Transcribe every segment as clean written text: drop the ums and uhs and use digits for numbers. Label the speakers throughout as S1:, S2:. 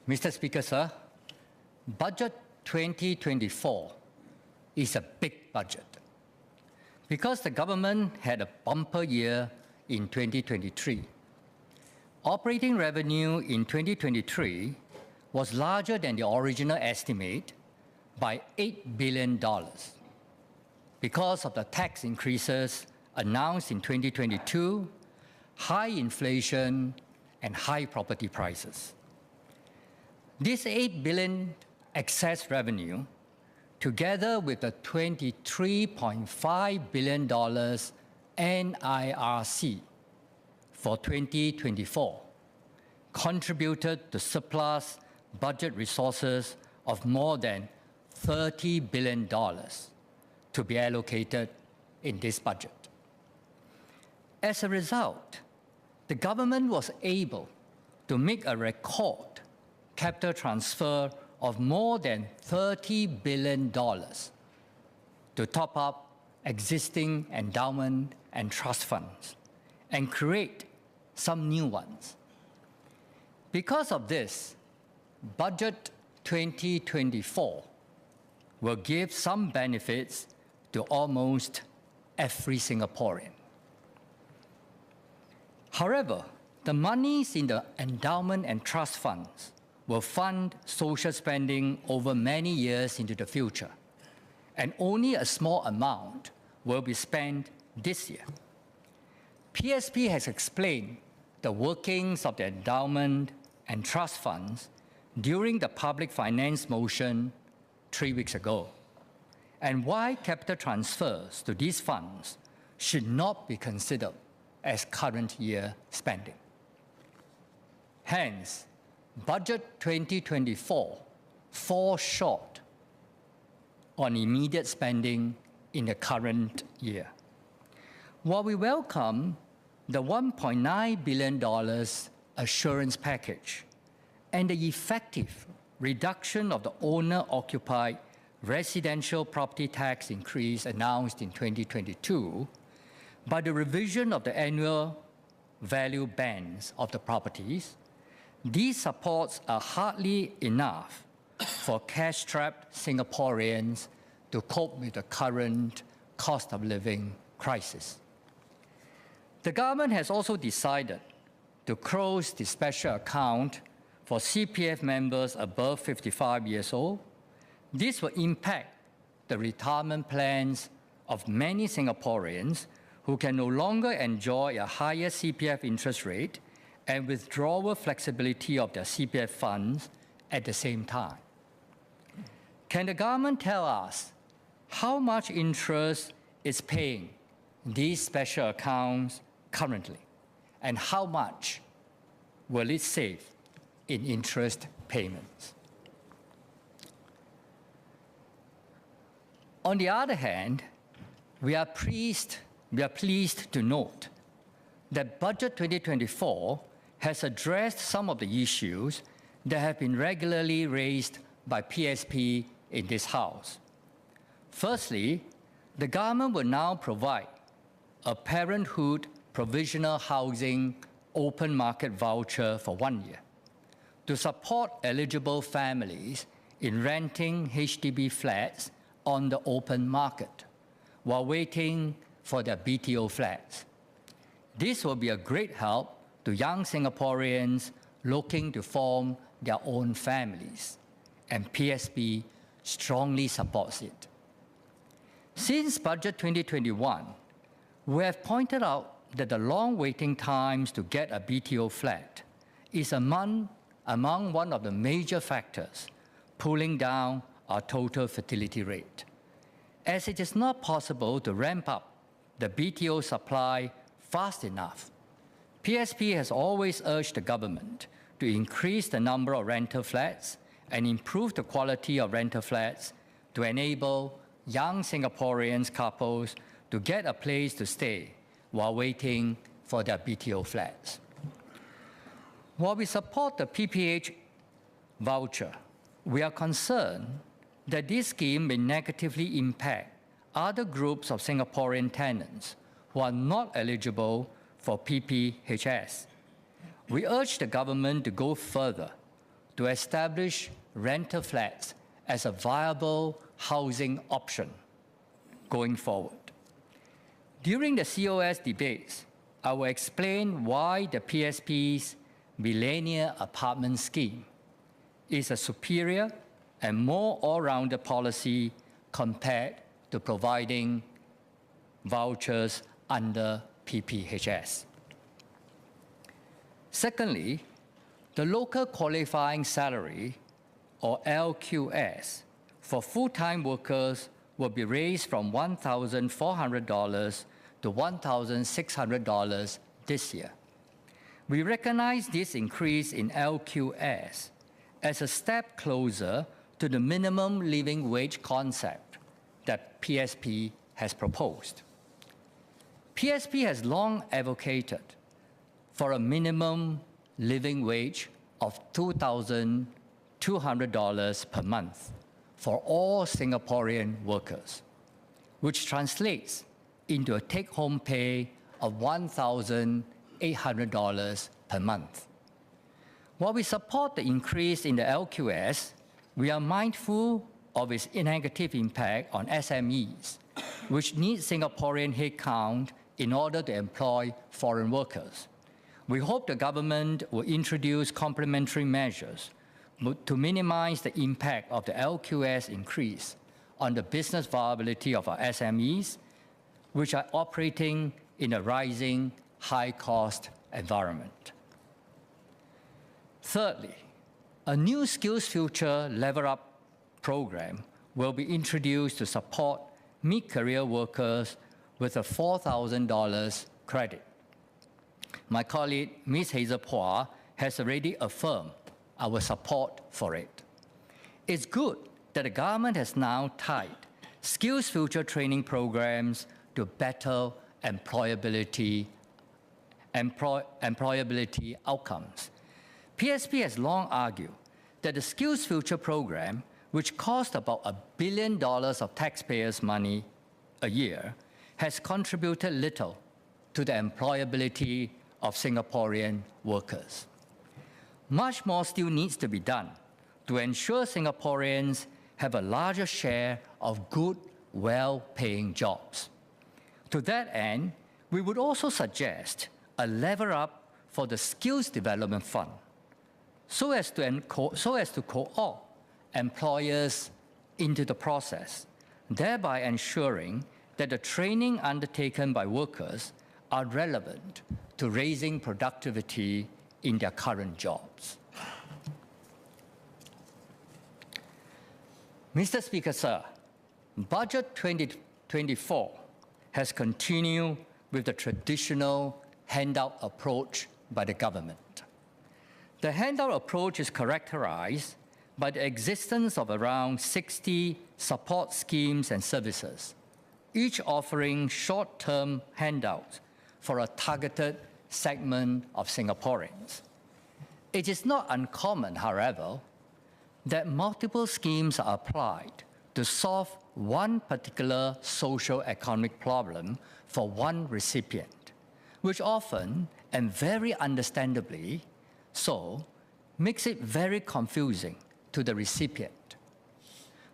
S1: Mr. Speaker, sir, Budget 2024 is a big budget because the government had a bumper year in 2023. Operating revenue in 2023 was larger than the original estimate by $8 billion because of the tax increases announced in 2022, high inflation, and high property prices. This $8 billion excess revenue, together with the $23.5 billion NIRC for 2024, contributed to surplus budget resources of more than $30 billion to be allocated in this budget. As a result, the government was able to make a record capital transfer of more than $30 billion to top up existing endowment and trust funds and create some new ones. Because of this, Budget 2024 will give some benefits to almost every Singaporean. However, the monies in the endowment and trust funds will fund social spending over many years into the future, and only a small amount will be spent this year. PSP has explained the workings of the endowment and trust funds during the public finance motion 3 weeks ago, and why capital transfers to these funds should not be considered as current year spending. Hence, Budget 2024 falls short on immediate spending in the current year. While we welcome the $1.9 billion assurance package and the effective reduction of the owner-occupied residential property tax increase announced in 2022 by the revision of the annual value bands of the properties, these supports are hardly enough for cash-strapped Singaporeans to cope with the current cost of living crisis. The government has also decided to close the special account for CPF members above 55 years old. This will impact the retirement plans of many Singaporeans who can no longer enjoy a higher CPF interest rate and withdrawal flexibility of their CPF funds at the same time. Can the government tell us how much interest it's paying these special accounts currently, and how much will it save in interest payments? On the other hand, we are pleased to note that Budget 2024 has addressed some of the issues that have been regularly raised by PSP in this House. Firstly, the government will now provide a parenthood provisional housing open market voucher for 1 year to support eligible families in renting HDB flats on the open market while waiting for their BTO flats. This will be a great help to young Singaporeans looking to form their own families, and PSP strongly supports it. Since Budget 2021, we have pointed out that the long waiting times to get a BTO flat is among one of the major factors pulling down our total fertility rate, as it is not possible to ramp up the BTO supply fast enough. PSP has always urged the government to increase the number of rental flats and improve the quality of rental flats to enable young Singaporeans couples to get a place to stay while waiting for their BTO flats. While we support the PPH voucher, we are concerned that this scheme may negatively impact other groups of Singaporean tenants who are not eligible for PPHS. We urge the government to go further to establish rental flats as a viable housing option going forward. During the COS debates, I will explain why the PSP's millennial apartment scheme is a superior and more all-rounded policy compared to providing vouchers under PPHS. Secondly, the local qualifying salary, or LQS, for full-time workers will be raised from $1,400 to $1,600 this year. We recognize this increase in LQS as a step closer to the minimum living wage concept that PSP has proposed. PSP has long advocated for a minimum living wage of $2,200 per month for all Singaporean workers, which translates into a take-home pay of $1,800 per month. While we support the increase in the LQS, we are mindful of its negative impact on SMEs, which need Singaporean headcount in order to employ foreign workers. We hope the government will introduce complementary measures to minimize the impact of the LQS increase on the business viability of our SMEs, which are operating in a rising high-cost environment. Thirdly, a new Skills Future Level Up program will be introduced to support mid-career workers with a $4,000 credit. My colleague, Ms. Hazel Phua, has already affirmed our support for it. It's good that the government has now tied Skills Future training programs to better employability outcomes. PSP has long argued that the Skills Future program, which cost about $1 billion of taxpayers' money a year, has contributed little to the employability of Singaporean workers. Much more still needs to be done to ensure Singaporeans have a larger share of good, well-paying jobs. To that end, we would also suggest a level up for the Skills Development Fund so as to co-opt employers into the process, thereby ensuring that the training undertaken by workers are relevant to raising productivity in their current jobs. Mr. Speaker, sir, Budget 2024 has continued with the traditional handout approach by the government. The handout approach is characterized by the existence of around 60 support schemes and services, each offering short-term handouts for a targeted segment of Singaporeans. It is not uncommon, however, that multiple schemes are applied to solve one particular socio-economic problem for one recipient, which often, and very understandably so, makes it very confusing to the recipient.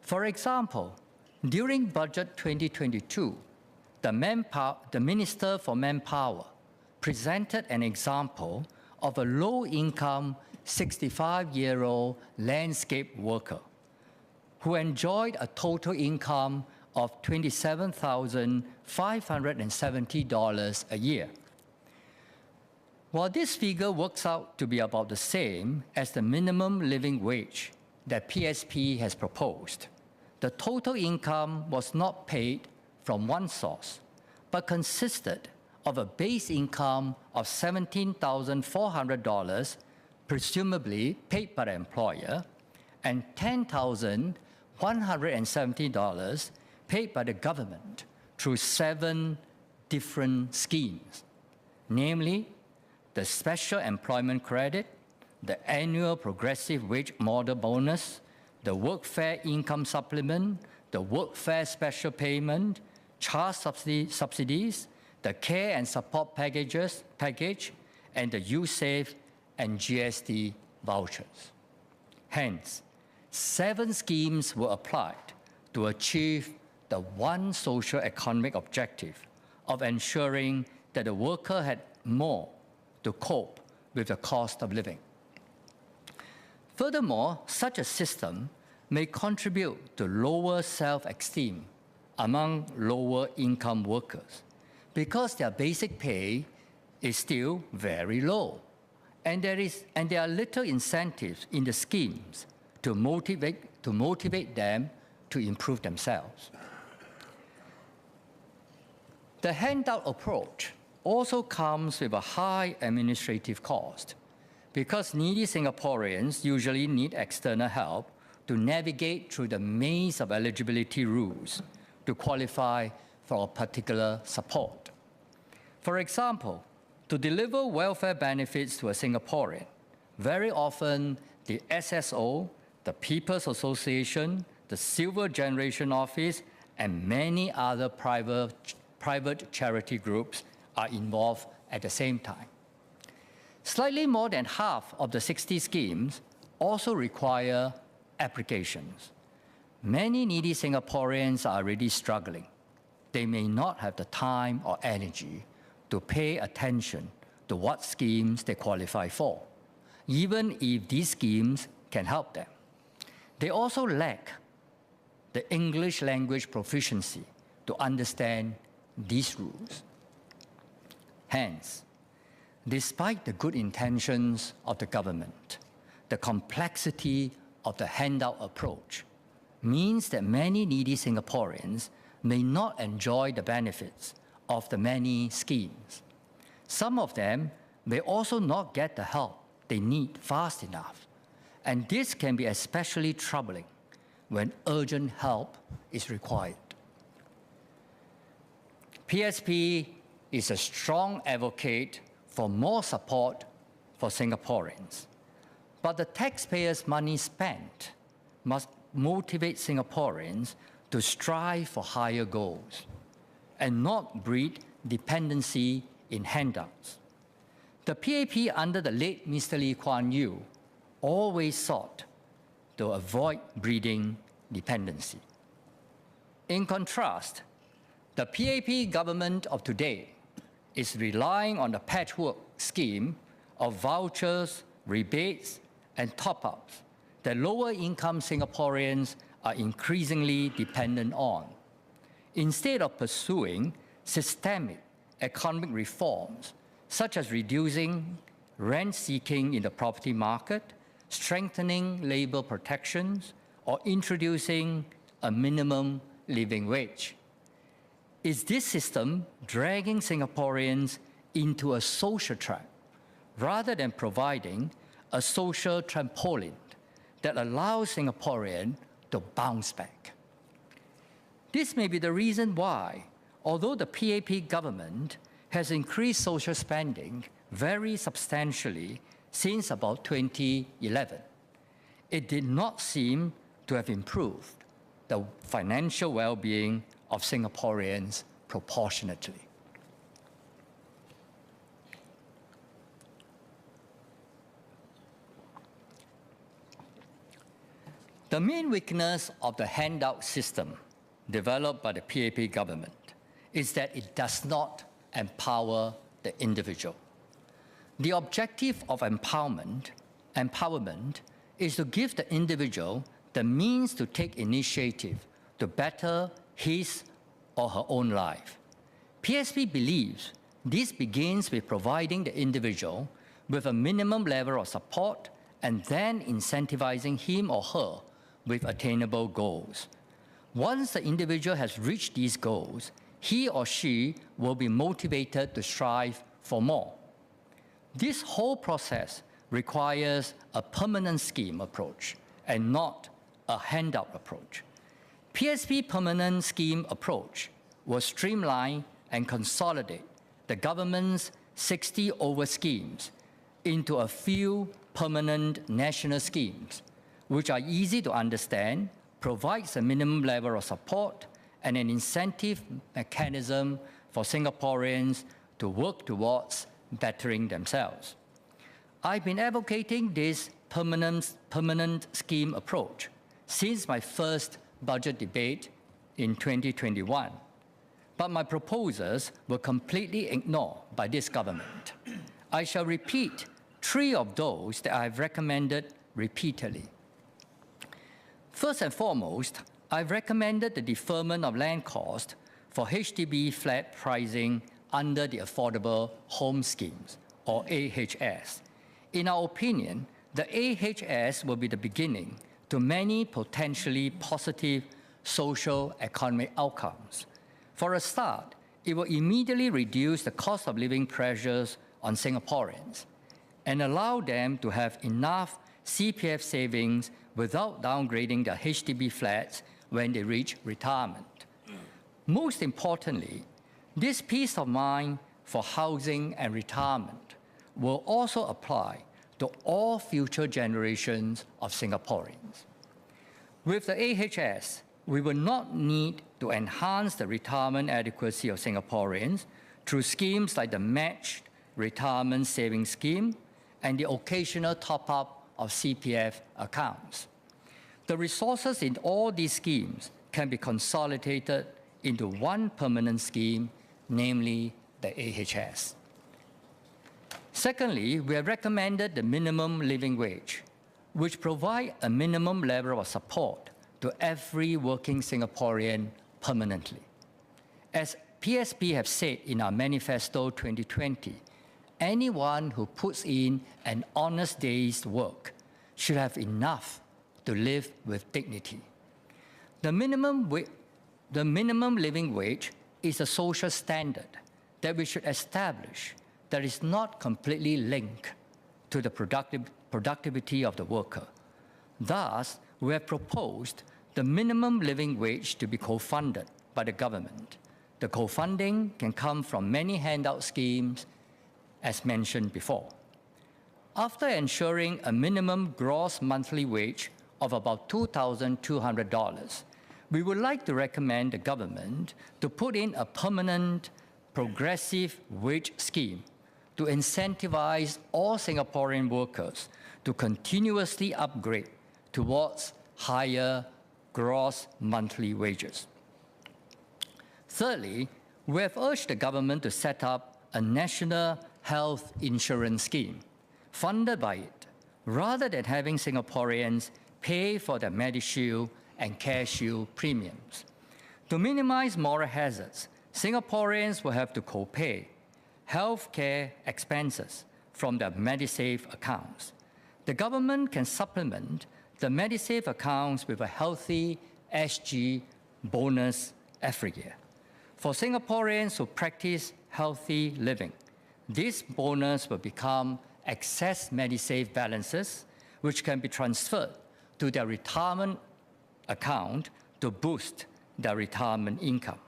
S1: For example, during Budget 2022, the Minister for Manpower presented an example of a low-income 65-year-old landscape worker who enjoyed a total income of $27,570 a year. While this figure works out to be about the same as the minimum living wage that PSP has proposed, the total income was not paid from one source, but consisted of a base income of $17,400, presumably paid by the employer, and $10,170 paid by the government through 7 different schemes, namely the Special Employment Credit, the Annual Progressive Wage Model Bonus, the Workfare Income Supplement, the Workfare Special Payment, child subsidies, the Care and Support Package, and the USAVE and GST vouchers. Hence, 7 schemes were applied to achieve the one socioeconomic objective of ensuring that the worker had more to cope with the cost of living. Furthermore, such a system may contribute to lower self-esteem among lower-income workers because their basic pay is still very low, and there are little incentives in the schemes to motivate them to improve themselves. The handout approach also comes with a high administrative cost because needy Singaporeans usually need external help to navigate through the maze of eligibility rules to qualify for a particular support. For example, to deliver welfare benefits to a Singaporean, very often the SSO, the People's Association, the Silver Generation Office, and many other private charity groups are involved at the same time. Slightly more than half of the 60 schemes also require applications. Many needy Singaporeans are already struggling. They may not have the time or energy to pay attention to what schemes they qualify for, even if these schemes can help them. They also lack the English language proficiency to understand these rules. Hence, despite the good intentions of the government, the complexity of the handout approach means that many needy Singaporeans may not enjoy the benefits of the many schemes. Some of them may also not get the help they need fast enough, and this can be especially troubling when urgent help is required. PSP is a strong advocate for more support for Singaporeans, but the taxpayers' money spent must motivate Singaporeans to strive for higher goals and not breed dependency in handouts. The PAP under the late Mr. Lee Kuan Yew always sought to avoid breeding dependency. In contrast, the PAP government of today is relying on the patchwork scheme of vouchers, rebates, and top-ups that lower-income Singaporeans are increasingly dependent on, instead of pursuing systemic economic reforms, such as reducing rent-seeking in the property market, strengthening labor protections, or introducing a minimum living wage. Is this system dragging Singaporeans into a social trap rather than providing a social trampoline that allows Singaporeans to bounce back? This may be the reason why, although the PAP government has increased social spending very substantially since about 2011, it did not seem to have improved the financial well-being of Singaporeans proportionately. The main weakness of the handout system developed by the PAP government is that it does not empower the individual. The objective of empowerment is to give the individual the means to take initiative to better his or her own life. PSP believes this begins with providing the individual with a minimum level of support and then incentivizing him or her with attainable goals. Once the individual has reached these goals, he or she will be motivated to strive for more. This whole process requires a permanent scheme approach and not a handout approach. PSP permanent scheme approach will streamline and consolidate the government's 60 over schemes into a few permanent national schemes, which are easy to understand, provides a minimum level of support, and an incentive mechanism for Singaporeans to work towards bettering themselves. I've been advocating this permanent scheme approach since my first budget debate in 2021, but my proposals were completely ignored by this government. I shall repeat 3 of those that I have recommended repeatedly. First and foremost, I've recommended the deferment of land cost for HDB flat pricing under the Affordable Home Schemes, or AHS. In our opinion, the AHS will be the beginning to many potentially positive socio-economic outcomes. For a start, it will immediately reduce the cost of living pressures on Singaporeans and allow them to have enough CPF savings without downgrading their HDB flats when they reach retirement. Most importantly, this peace of mind for housing and retirement will also apply to all future generations of Singaporeans. With the AHS, we will not need to enhance the retirement adequacy of Singaporeans through schemes like the Matched Retirement Savings Scheme and the occasional top-up of CPF accounts. The resources in all these schemes can be consolidated into one permanent scheme, namely the AHS. Secondly, we have recommended the minimum living wage, which provides a minimum level of support to every working Singaporean permanently. As PSP have said in our Manifesto 2020, anyone who puts in an honest day's work should have enough to live with dignity. The minimum living wage is a social standard that we should establish that is not completely linked to the productivity of the worker. Thus, we have proposed the minimum living wage to be co-funded by the government. The co-funding can come from many handout schemes, as mentioned before. After ensuring a minimum gross monthly wage of about $2,200, we would like to recommend the government to put in a permanent progressive wage scheme to incentivize all Singaporean workers to continuously upgrade towards higher gross monthly wages. Thirdly, we have urged the government to set up a national health insurance scheme funded by it, rather than having Singaporeans pay for their Medishield and CareShield premiums. To minimize moral hazards, Singaporeans will have to co-pay healthcare expenses from their Medisave accounts. The government can supplement the Medisave accounts with a healthy SG bonus every year. For Singaporeans who practice healthy living, this bonus will become excess Medisave balances, which can be transferred to their retirement account to boost their retirement income.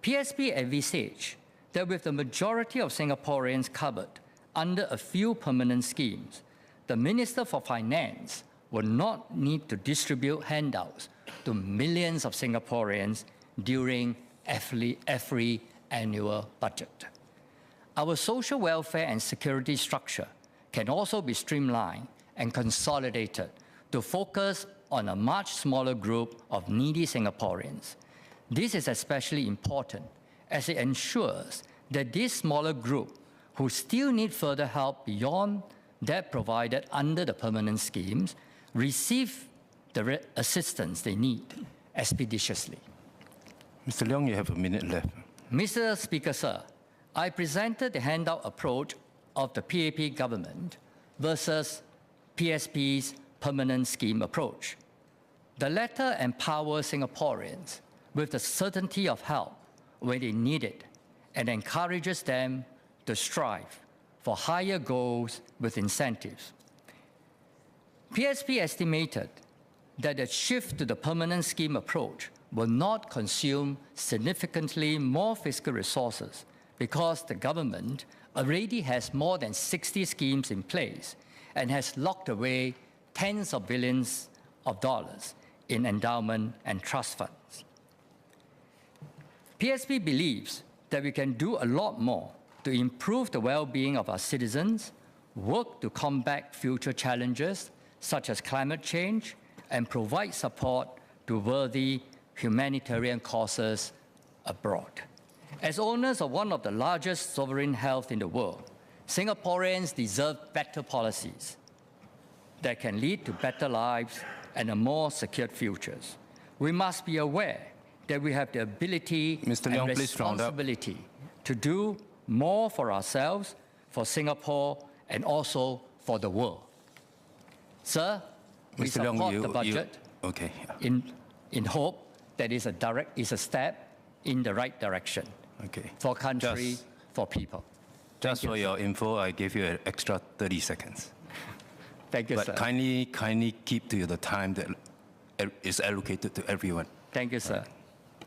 S1: PSP envisage that with the majority of Singaporeans covered under a few permanent schemes, the Minister for Finance will not need to distribute handouts to millions of Singaporeans during every annual budget. Our social welfare and security structure can also be streamlined and consolidated to focus on a much smaller group of needy Singaporeans. This is especially important as it ensures that this smaller group, who still need further help beyond that provided under the permanent schemes, receive the assistance they need expeditiously.
S2: Mr. Leong, you have a minute left.
S1: Mr. Speaker, sir, I presented the handout approach of the PAP government versus PSP's permanent scheme approach. The latter empowers Singaporeans with the certainty of help when they need it and encourages them to strive for higher goals with incentives. PSP estimated that the shift to the permanent scheme approach will not consume significantly more fiscal resources because the government already has more than 60 schemes in place and has locked away tens of billions of dollars in endowment and trust funds. PSP believes that we can do a lot more to improve the well-being of our citizens, work to combat future challenges, such as climate change, and provide support to worthy humanitarian causes abroad. As owners of one of the largest sovereign health in the world, Singaporeans deserve better policies that can lead to better lives and a more secured futures. We must be aware that we have the ability
S2: Mr.
S1: and
S2: Leong, please round up.
S1: responsibility to do more for ourselves, for Singapore, and also for the world. Sir, we
S2: Mr. Leong,
S1: support the budget
S2: okay.
S1: in hope that is a step in the right direction
S2: Okay.
S1: for country, for people.
S2: Just for your info, I gave you an extra 30 seconds.
S1: Thank you,
S2: But
S1: sir.
S2: kindly keep to the time that is allocated to everyone.
S1: Thank you, sir.